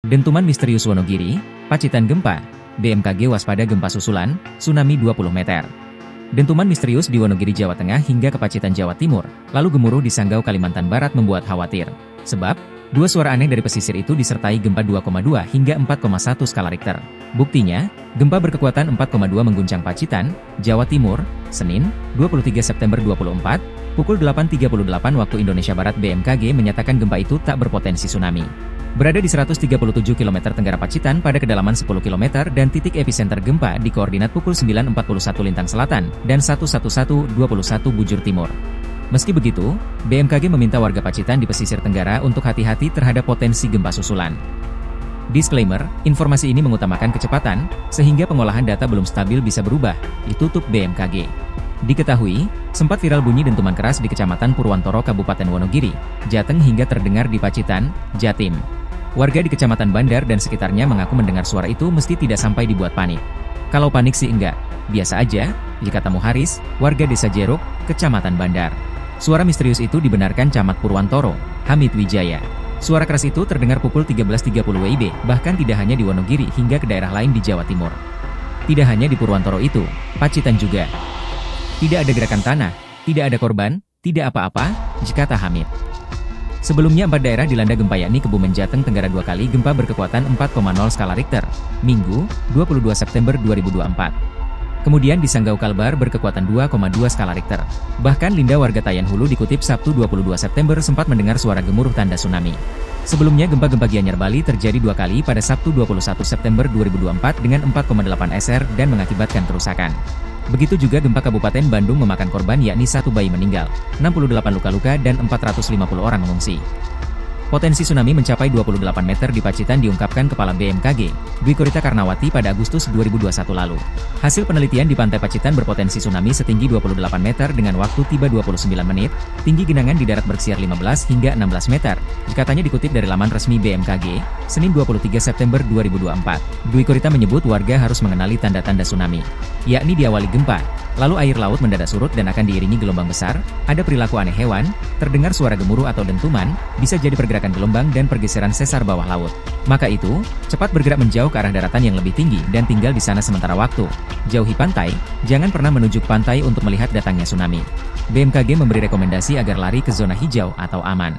Dentuman misterius Wonogiri, Pacitan gempa, BMKG waspada gempa susulan, tsunami 20 meter. Dentuman misterius di Wonogiri, Jawa Tengah hingga ke Pacitan, Jawa Timur, lalu gemuruh di Sanggau, Kalimantan Barat membuat khawatir. Sebab, dua suara aneh dari pesisir itu disertai gempa 2,2 hingga 4,1 skala Richter. Buktinya, gempa berkekuatan 4,2 mengguncang Pacitan, Jawa Timur, Senin, 23 September 2024, pukul 8.38 waktu Indonesia Barat. BMKG menyatakan gempa itu tak berpotensi tsunami. Berada di 137 km tenggara Pacitan pada kedalaman 10 km dan titik epicenter gempa di koordinat pukul 9.41 lintang selatan dan 11121 bujur timur. Meski begitu, BMKG meminta warga Pacitan di pesisir tenggara untuk hati-hati terhadap potensi gempa susulan. Disclaimer, informasi ini mengutamakan kecepatan, sehingga pengolahan data belum stabil bisa berubah, ditutup BMKG. Diketahui, sempat viral bunyi dentuman keras di Kecamatan Purwantoro, Kabupaten Wonogiri, Jateng hingga terdengar di Pacitan, Jatim. Warga di Kecamatan Bandar dan sekitarnya mengaku mendengar suara itu meski tidak sampai dibuat panik. Kalau panik sih enggak, biasa aja, kata Muharis, warga Desa Jeruk, Kecamatan Bandar. Suara misterius itu dibenarkan Camat Purwantoro, Hamid Wijaya. Suara keras itu terdengar pukul 13.30 WIB, bahkan tidak hanya di Wonogiri hingga ke daerah lain di Jawa Timur. Tidak hanya di Purwantoro itu, Pacitan juga. Tidak ada gerakan tanah, tidak ada korban, tidak apa-apa, kata Hamid. Sebelumnya 4 daerah dilanda gempa yakni Kebumen, Jateng Tenggara 2 kali gempa berkekuatan 4,0 skala Richter, Minggu, 22 September 2024. Kemudian di Sanggau, Kalbar berkekuatan 2,2 skala Richter. Bahkan Linda warga Tayan Hulu dikutip Sabtu 22 September sempat mendengar suara gemuruh tanda tsunami. Sebelumnya gempa-gempa Gianyar, Bali terjadi 2 kali pada Sabtu 21 September 2024 dengan 4,8 SR dan mengakibatkan kerusakan. Begitu juga gempa Kabupaten Bandung memakan korban yakni 1 bayi meninggal, 68 luka-luka dan 450 orang mengungsi. Potensi tsunami mencapai 28 meter di Pacitan diungkapkan Kepala BMKG, Dwi Korita Karnawati pada Agustus 2021 lalu. Hasil penelitian di pantai Pacitan berpotensi tsunami setinggi 28 meter dengan waktu tiba 29 menit, tinggi genangan di darat bersiar 15 hingga 16 meter, katanya dikutip dari laman resmi BMKG, Senin 23 September 2024. Dwi Korita menyebut warga harus mengenali tanda-tanda tsunami, yakni diawali gempa, lalu air laut mendadak surut dan akan diiringi gelombang besar, ada perilaku aneh hewan, terdengar suara gemuruh atau dentuman, bisa jadi pergerakan gelombang dan pergeseran sesar bawah laut. Maka itu, cepat bergerak menjauh ke arah daratan yang lebih tinggi dan tinggal di sana sementara waktu. Jauhi pantai, jangan pernah menuju pantai untuk melihat datangnya tsunami. BMKG memberi rekomendasi agar lari ke zona hijau atau aman.